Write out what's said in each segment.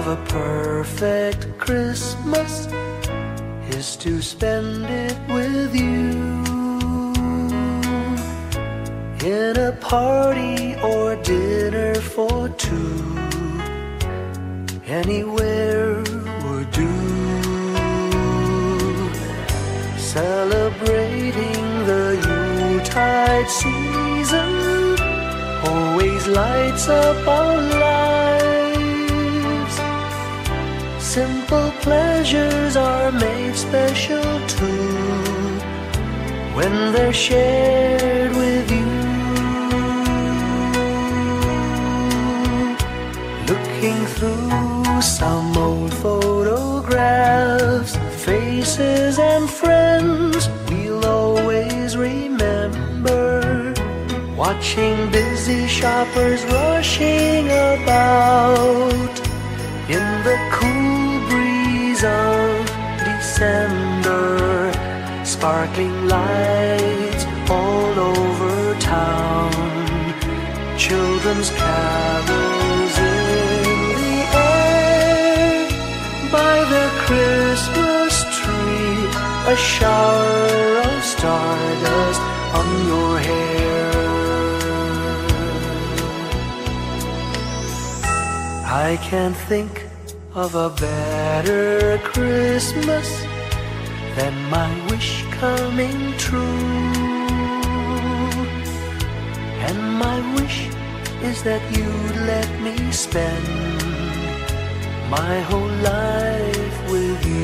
of a perfect Christmas is to spend it with you, in a party or dinner for two. Anywhere would do. Celebrating the Yuletide season always lights up our lives. Simple pleasures are made special too when they're shared with you. Looking through some old photographs, faces and friends we'll always remember. Watching busy shoppers rushing about in the cool breeze of December. Sparkling lights all over town, children's carols in the air. By the Christmas tree, a shower of stardust on your hair. I can't think of a better Christmas than my wish coming true. And my wish is that you'd let me spend my whole life with you.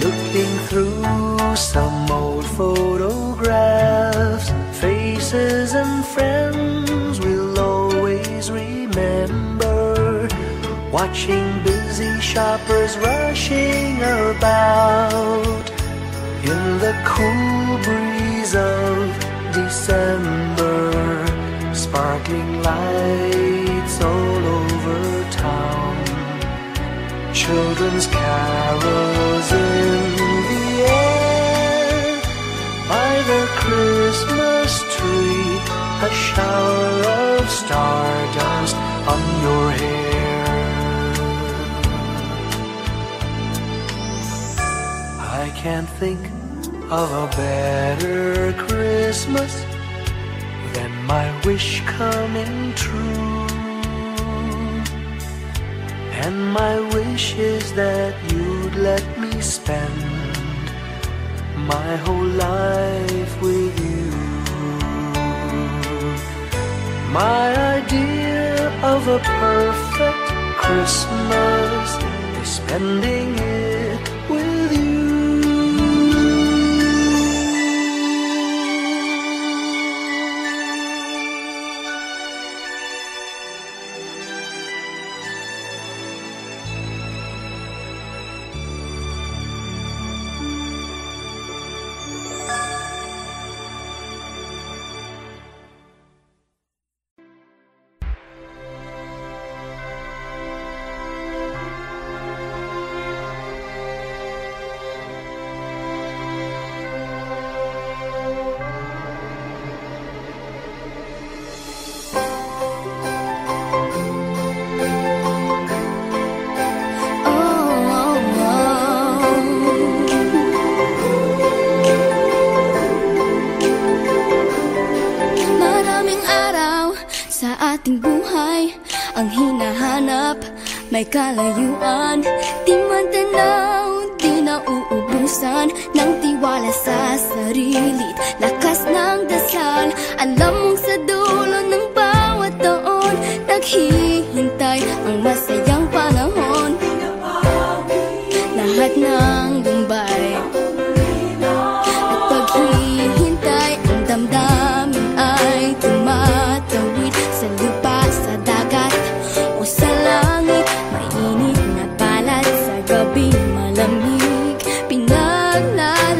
Looking through some old photographs, faces and friends we'll always remember. Watching busy shoppers rushing about in the cool breeze of December. Sparkling lights all over town, children's carols in the air. By the Christmas tree, a shower of stardust on your hair. I can't think of a better Christmas than my wish coming true. And my wish is that you'd let me spend my whole life with you. My idea of a perfect Christmas is spending it with you. May kalayuan, di matanaw, di nauubusan ng tiwala sa sarili't lakas ng dasal. Alam mong sa dulo ng bawat taon, naghihintay ang masayang panahon. Lahat ng lumbay at paghihintay, ang damdamin ay tumatawid sa lupa, sa dagat o sa langit. Mainit na balat sa gabi malamig, pinaglalagyan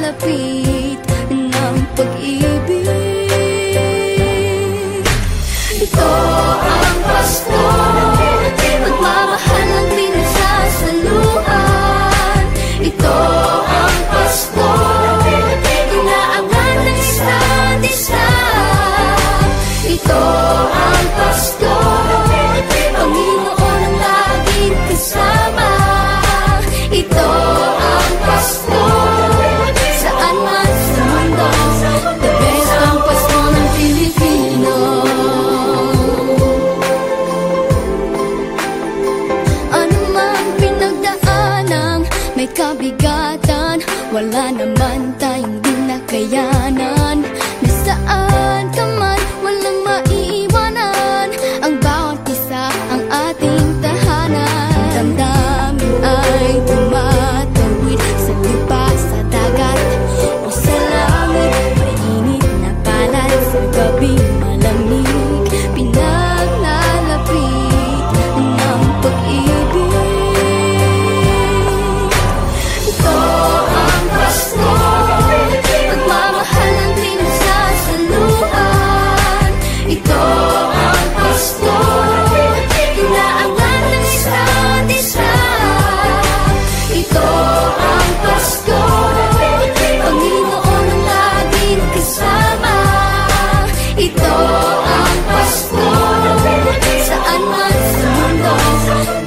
may kabigatan, wala naman tayong di nakayanan. Nasaan ka man, walang maiiwanan, ang bawat isa ang ating tahanan. Damdamin ay tumatawid sa lupa, sa dagat o sa langit. Mainit na palad sa gabing malamig, pinaglalapit ng pag-ibig. Ito ang Pasko, pagmamahal ang pinagsasaluhan. Ito ang Pasko, inaangat ng isa't isa. Ito ang Pasko, Panginoon ang laging kasama. Ito ang Pasko, saan man sa mundo,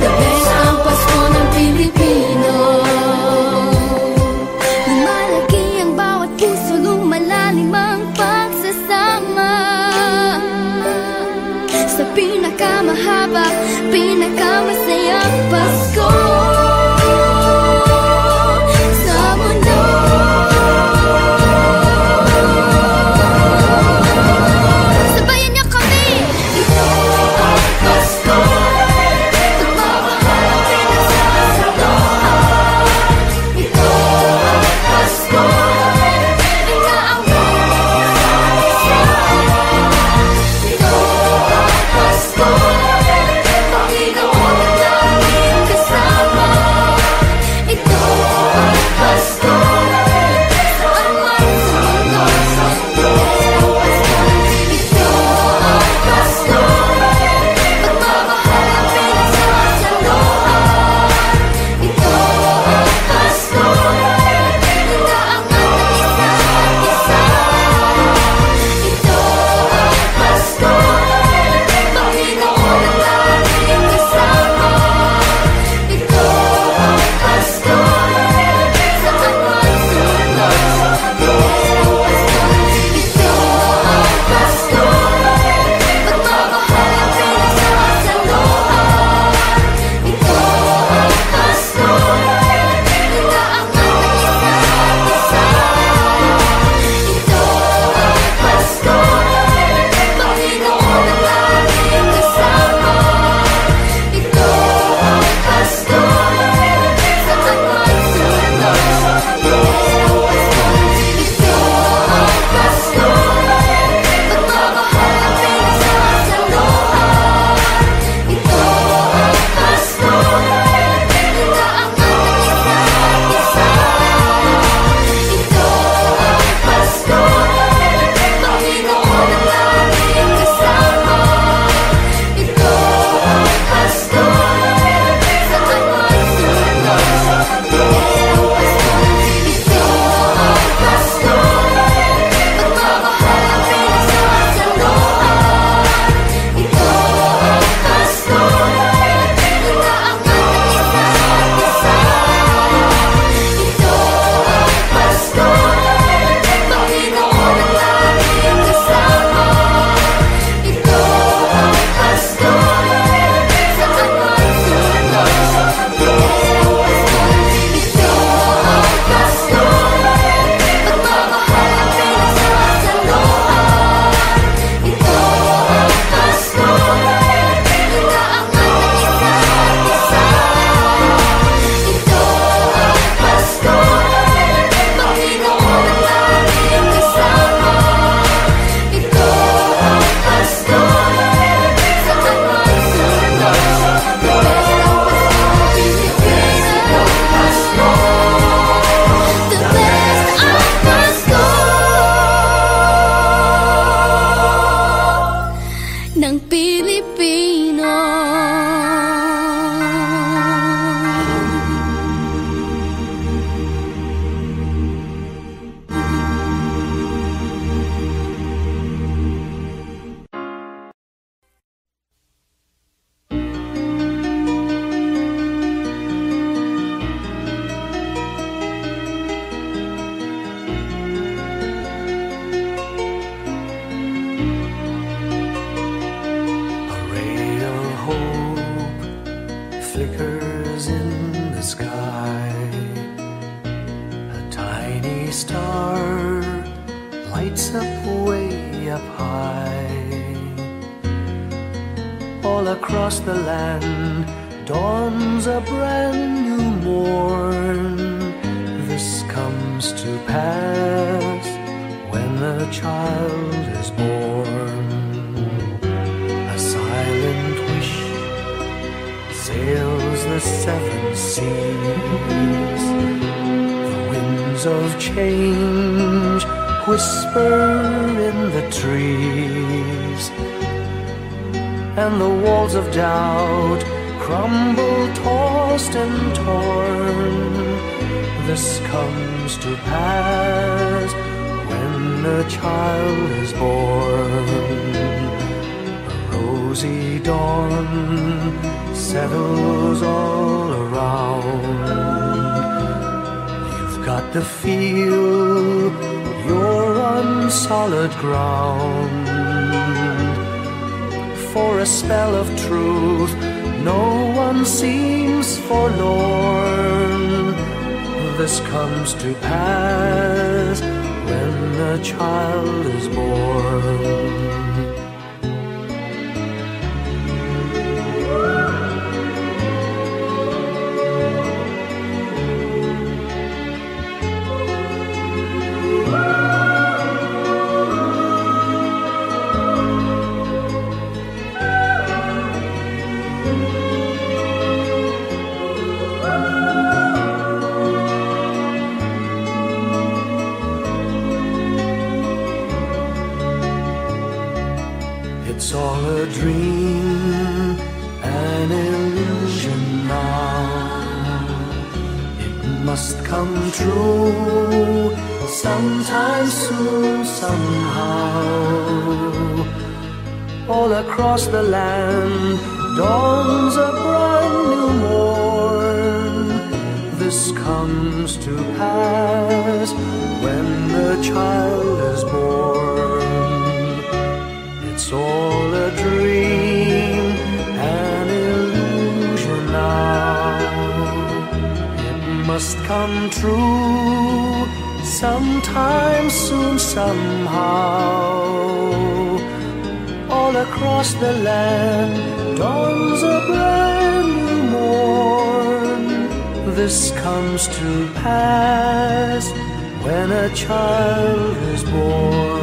the best ang Pasko ng Pilipino. Lumalaki ang bawat puso, lumalalim ang pagsasama. Sa pinakamahaba, pinakamasayang Pasko sa mundo. Sabayan niyo kami! Ito ang Pasko, pagmamahal ang pinagsasaluhan. Ito ang Pasko, inaangat ng isa't isa. Ito ang Pasko, Panginoon ang laging kasama. Ito ang Pasko, saan man sa mundo, ito ang Pasko, pagmamahal ang pinagsasaluhan. Ito ang Pasko, inaangat ng isa't isa. Ito ang Pasko, Panginoon ang laging kasama. Ito ang Pasko, saan man sa mundo, ito ang Pasko, pagmamahal ang pinagsasaluhan. Ito ang Pasko, inaangat ng isa't isa. Ito ang Pasko, Panginoon ang laging kasama. Ito ang Pasko, saan man sa mundo, ito ang Pasko, pagmamahal ang pinagsasaluhan. Ito ang Pasko, inaangat ng isa't isa. Ito ang Pasko, Panginoon ang laging kasama. Ito ang Pasko, saan man sa mundo, ito ang Pasko, pagmamahal ang pinagsasaluhan. Ito ang Pasko, inaangat ng isa't isa. Ito ang Pasko, Panginoon ang laging kasama. Ito ang Pasko, saan man sa mundo, ito ang Pasko, pagmamahal ang pinagsasaluhan. Ito ang Pasko, inaangat ng isa't isa. Ito ang Pasko, Panginoon ang laging kasama. Ito ang Pasko, saan man sa mundo, the best ang Pasko ng Pilipino. flickers in the sky. star lights up way up high. All across the land dawns a brand new morn. This comes to pass when a child is born. A silent wish sails the seven seas. The winds of change whisper in the trees, and the walls of doubt crumble, tossed and torn. This comes to pass when a child is born. A rosy dawn settles all around. You've got to feel you're on solid ground. For a spell of truth, no one seems forlorn. This comes to pass when a child is born. It's all a dream, an illusion now. It must come true sometime soon, somehow. All across the land dawns a brand new morn. This comes to pass when the child is born. It's all a dream, an illusion now. It must come true sometime soon, somehow. All across the land dawns a brand new morn. This comes to pass when a child is born.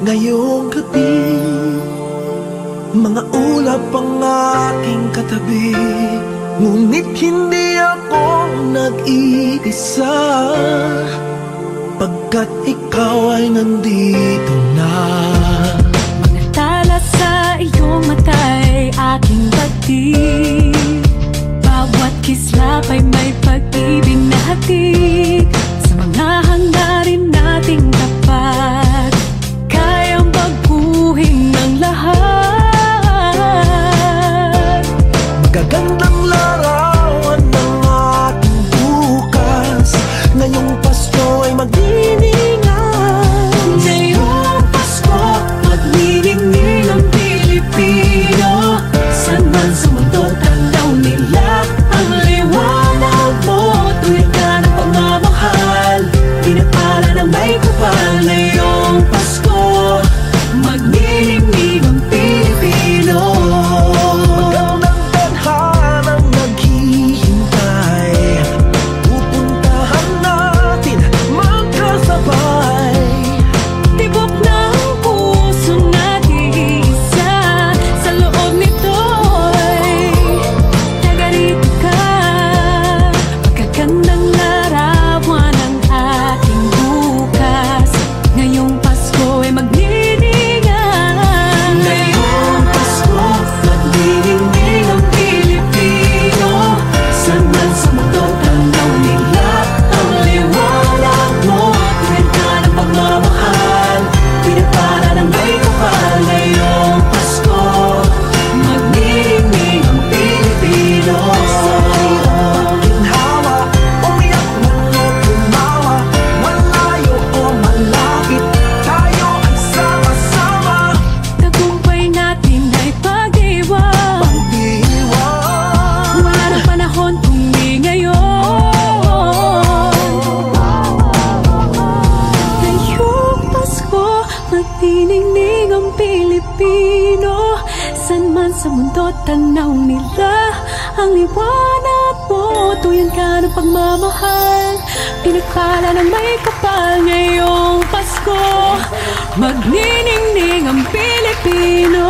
Ngayong gabi, mga ulap ang aking katabi, ngunit hindi ako nag-iisa, pagkat ikaw ay nandito na. Mga tala sa iyong mata'y aking pagtig, bawat kislap ay may pag-ibig na hatid. Sa mga hangarin nating tapat, kayang baguhin ng lahat. Magagandang larawan ng ating bukas, ngayong Pasko ay magdiningan. Ngayong Pasko, magniningning ang Pilipinas. Pilipino. San man sa mundo tanaw nila ang liwanag mo. Tuyan ka ng pagmamahal, pinagpala ng may kapal. Ngayong Pasko, magniningning ang Pilipino.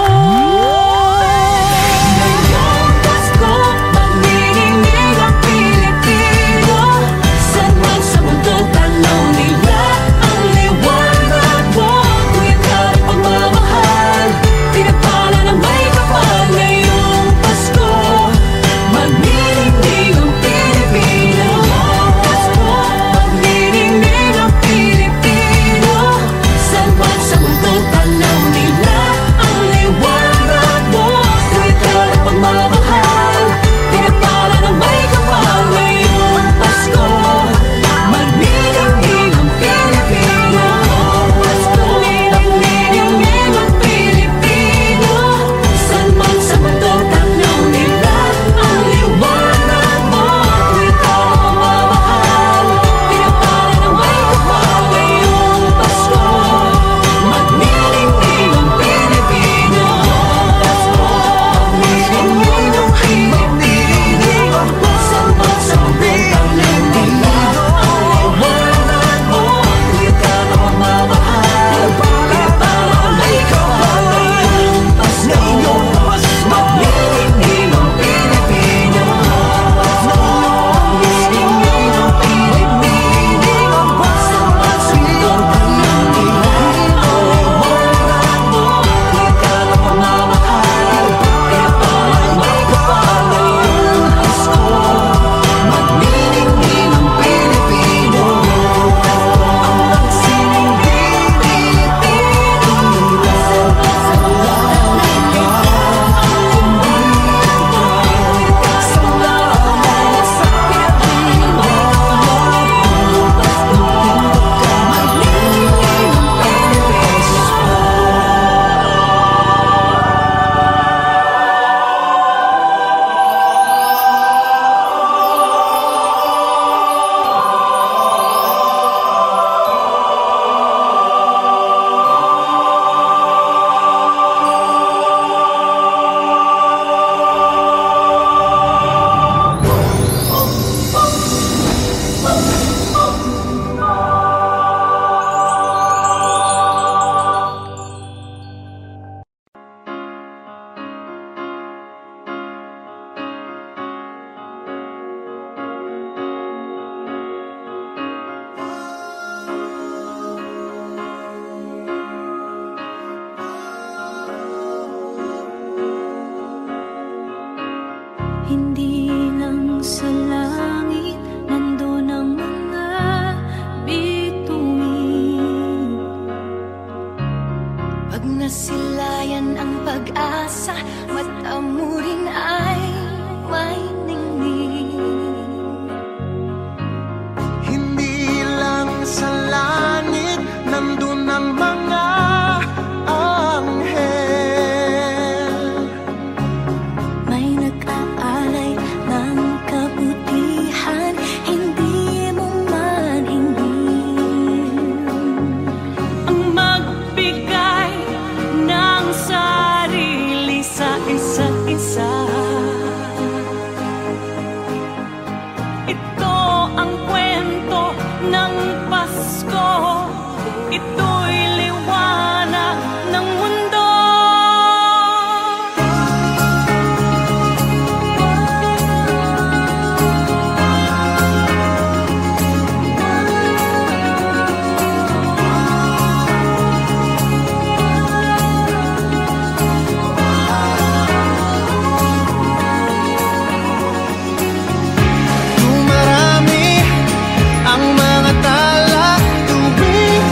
Ngayong Pasko, magniningning ang Pilipino. San man sa mundo tanaw nila ang liwanag mo. Tuyan ka ng pagmamahal, pinagpala ng may kapal. Ngayong Pasko, magniningning ang Pilipino. Pasko, magniningning ang Pilipino. San man sa mundo tanaw nila ang liwanag mo. Tuyan ka ng pagmamahal, pinagpala ng may kapal. Ngayong Pasko, magniningning ang Pilipino. Pasko, magniningning ang Pilipino. San man sa mundo tanaw nila ang liwanag mo. Tuyan ka ng pagmamahal, pinagpala ng may kapal. Ngayong Pasko, magniningning ang Pilipino. Pasko, magniningning ang Pilipino. San man sa mundo tanaw nila ang liwanag mo. Tuyan ka ng pagmamahal, pinagpala ng may kapal. Ngayong Pasko, magniningning ang Pilipino. Magniningning ang Pilipino. San man sa mundo tanaw nila ang liwanag mo. Tuyan ka ng pagmamahal, pinagpala ng may kapal. Ngayong Pasko, magniningning ang Pilipino. Ang sining Pilipino. San man sa mundo tanaw nila ang liwanag mo. Sa lahat sa Pilipino. Ngayong Pasko, magniningning ang hindi lang sa langit nandun ang mga bituin. Pag nasilayan ang pag-asa, mata mo rin ay may ningning. Hindi lang sa langit nandun ang mga anghel. May nag-aalay ng kabutihan, hindi mo man hingin. Ang magbigay ng sarili sa isa't isa. Ito ang kwento ng Pasko. Ito'y liwanag ng mundo. Dumarami ang mga tala tuwing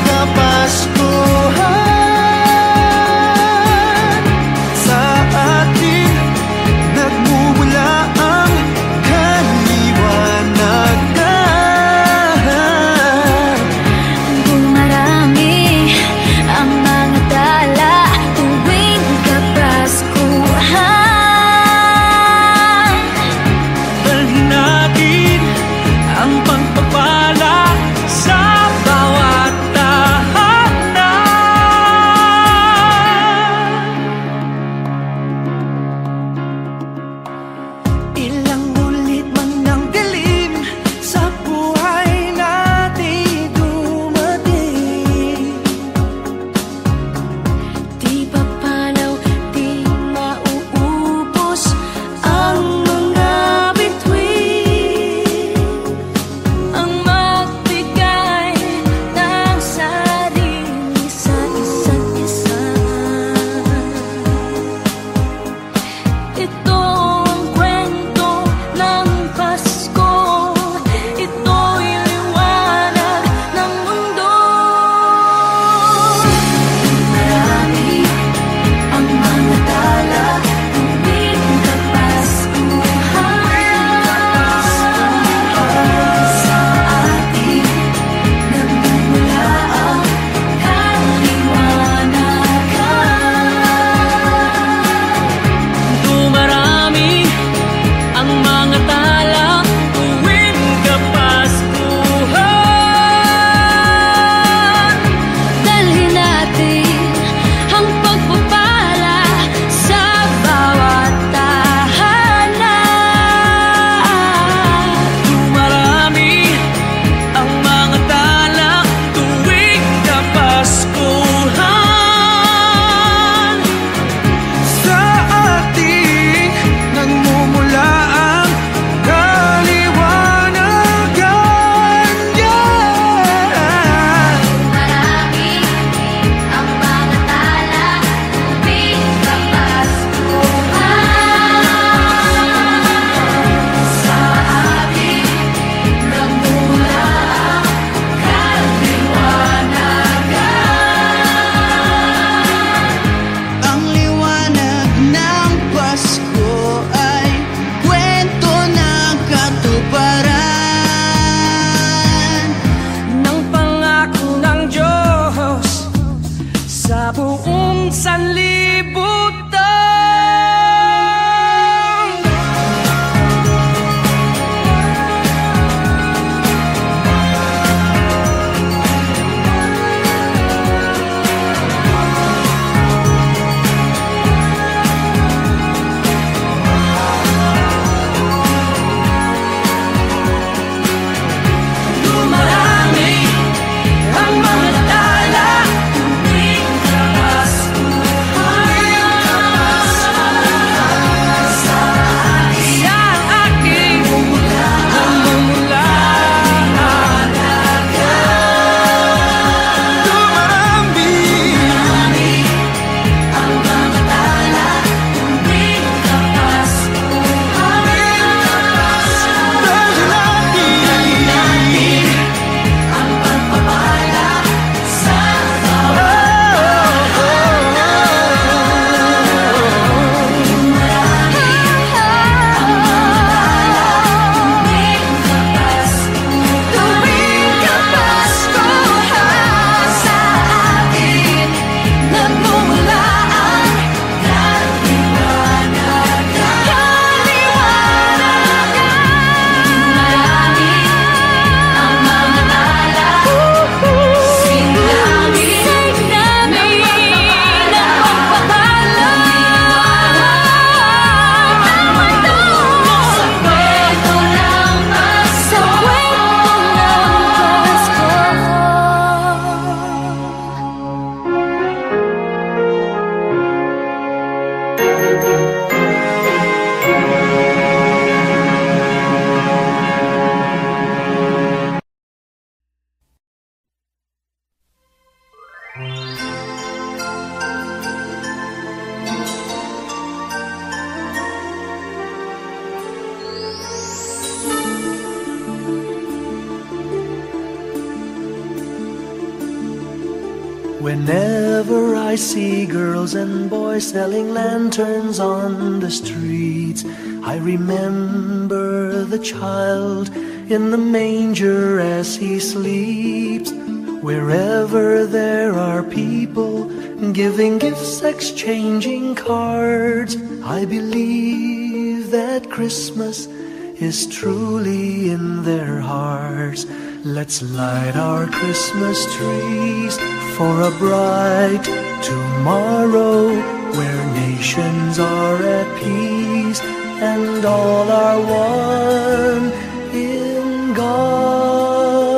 Whenever I see girls and boys selling lanterns on the streets, I remember the child in the manger as he sleeps. Wherever there are people giving gifts, exchanging cards, I believe that Christmas is truly in their hearts. Let's light our Christmas trees for a bright tomorrow, where nations are at peace and all are one in God.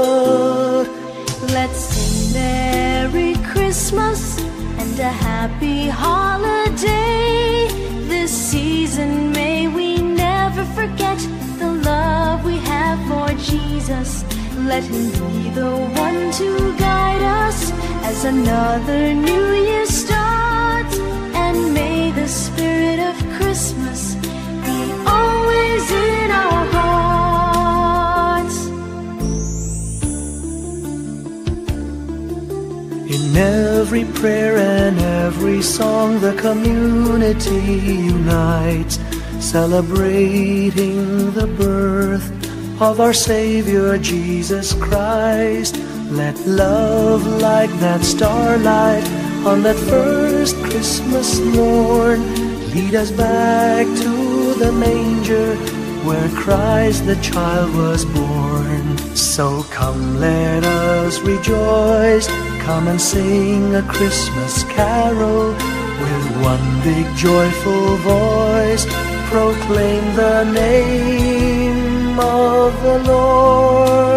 Let's sing Merry Christmas and a happy holiday. This season may we never forget the love we have for Jesus. Let him be the one to guide us as another new year starts. And may the spirit of Christmas be always in our hearts. In every prayer and every song, the community unites, celebrating the birth of our Savior Jesus Christ. Let love like that starlight on that first Christmas morn lead us back to the manger where Christ the child was born. So come, let us rejoice, come and sing a Christmas carol with one big joyful voice, proclaim the name of the Lord.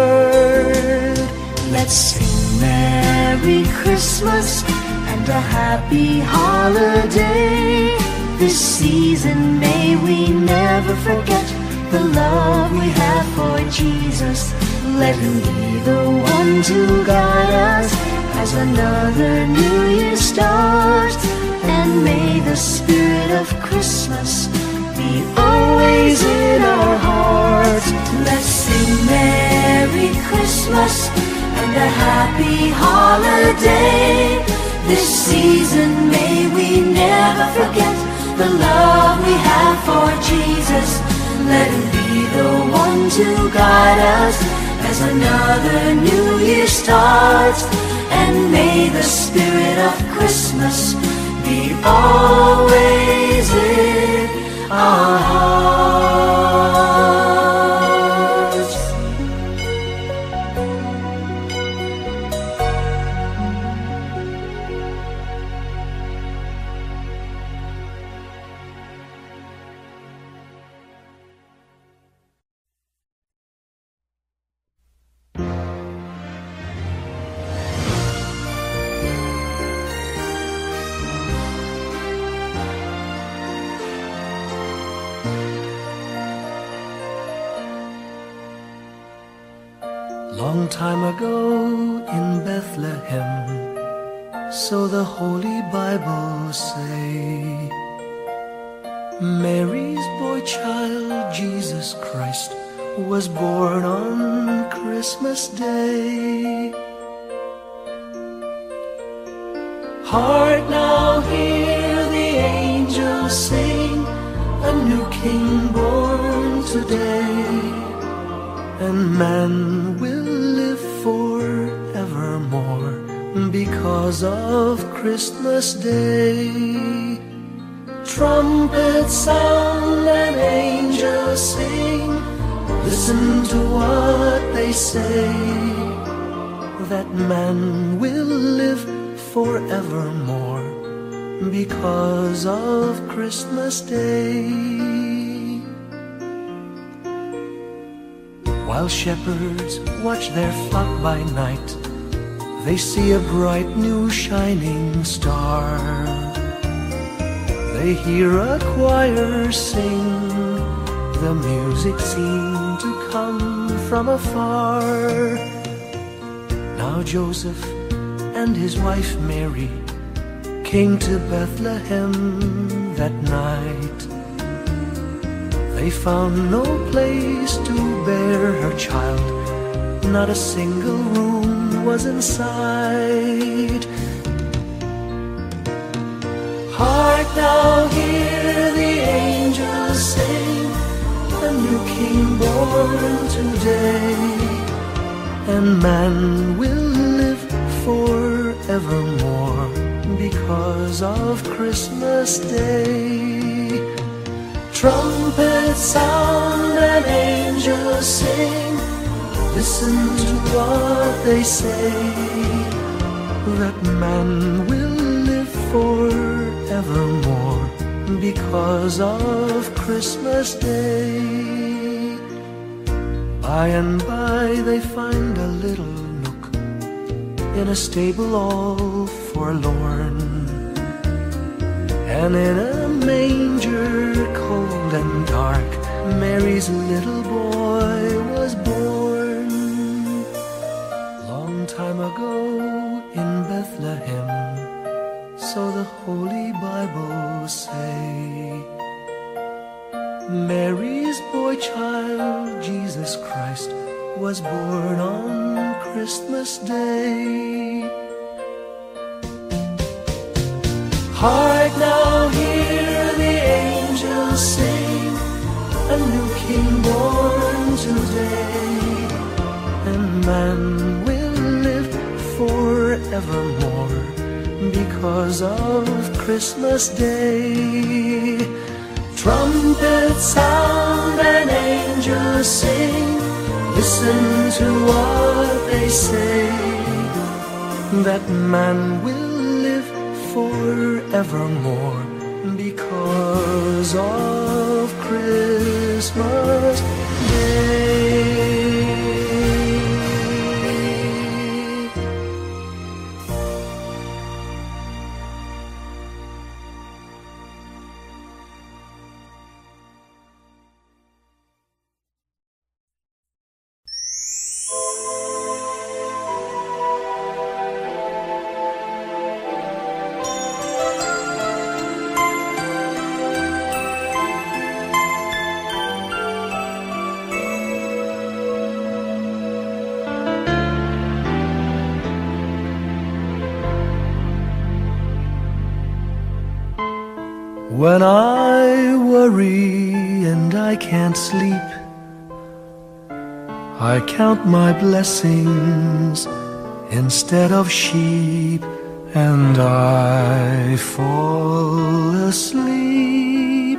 Let's sing Merry Christmas and a happy holiday. This season may we never forget the love we have for Jesus. Let him be the one to guide us as another new year starts. And may the spirit of Christmas be always in our hearts. Let's sing Merry Christmas and a happy holiday. This season may we never forget the love we have for Jesus. Let him be the one to guide us as another new year starts. And may the spirit of Christmas be always in our hearts. Long time ago in Bethlehem, so the Holy Bible say, Mary's boy child, Jesus Christ, was born on Christmas Day. Heart, now hear the angels sing, a new King born today, and man will live forevermore because of Christmas Day. Trumpets sound and angels sing, listen to what they say, that man will live forevermore because of Christmas Day. While shepherds watch their flock by night, they see a bright new shining star. They hear a choir sing, the music seemed to come from afar. Now Joseph and his wife Mary came to Bethlehem that night. They found no place to bear her child, not a single room was in sight. Hark, now hear the angels sing, a new King born today, and man will live forevermore because of Christmas Day. Trumpets sound and angels sing, listen to what they say, that man will live forevermore because of Christmas Day. By and by they find a little nook in a stable all forlorn, and in a manger cold and dark, Mary's little boy was born. Long time ago in Bethlehem, so the Holy Bible say, Mary's boy child, Jesus Christ, was born on Christmas Day. Hark, now hear the angels sing, a new King born today, and man will live forevermore because of Christmas Day. Trumpets sound and angels sing, listen to what they say, that man will live forevermore because of Christmas Day. When I worry and I can't sleep, I count my blessings instead of sheep and I fall asleep,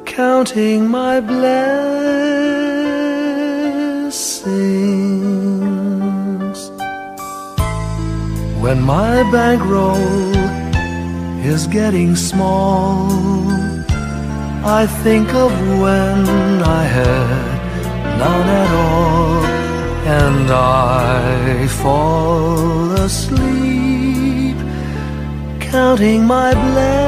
counting my blessings. When my bankroll is getting small, I think of when I had none at all, and I fall asleep, counting my blessings.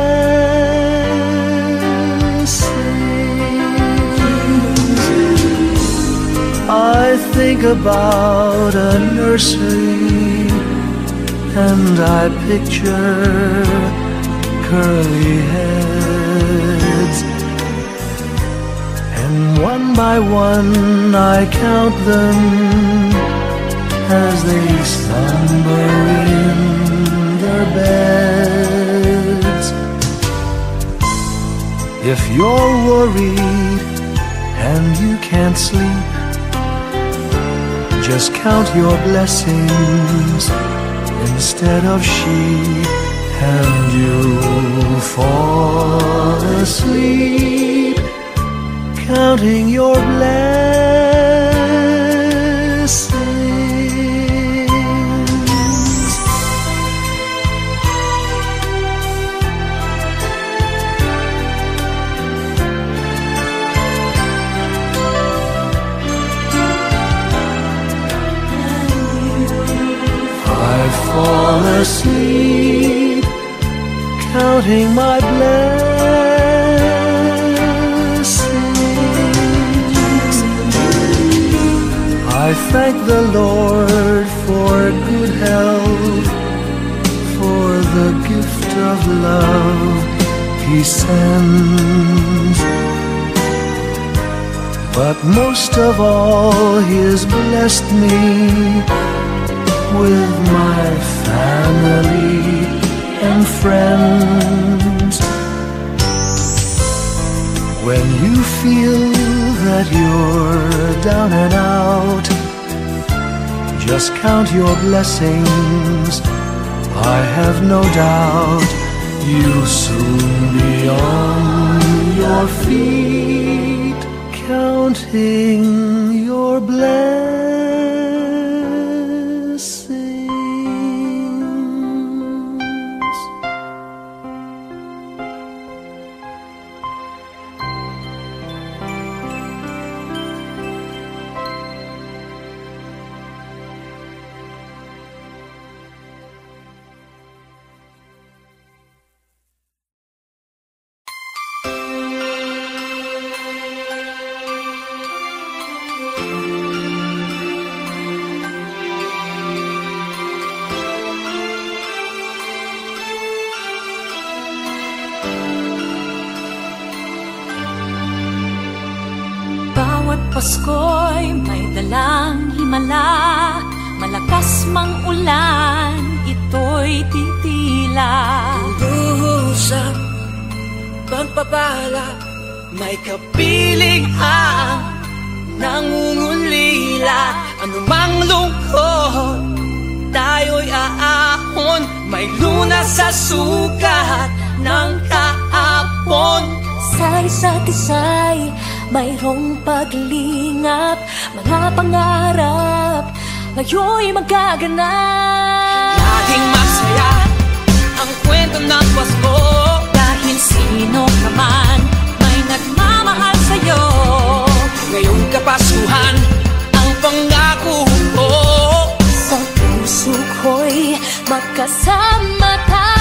I think about a nursery, and I picture curly heads, and one by one I count them as they slumber in their beds. If you're worried and you can't sleep, just count your blessings instead of sheep, and you'll fall asleep, counting your blessings. I fall asleep, counting my blessings. I thank the Lord for good health, for the gift of love He sends. But most of all, He has blessed me with my family and friends. When you feel that you're down and out, just count your blessings. I have no doubt you'll soon be on your feet, counting your blessings. Pasko'y may dalang himala, malakas mang ulan, ito'y titila. Luhusang pagpapala, may kapiling ang nangungulila. Anumang lungkot, tayo'y aahon, may lunas sa sukat ng kahapon. Sa isa't isa'y mayroong paglingap, mga pangarap ngayon'y magaganap. Laging masaya ang kwento ng Pasko, dahil sino ka man may nagmamahal sa'yo. ngayong Kapaskuhan ang pangako ko. Sa puso ko'y magkasama tayo.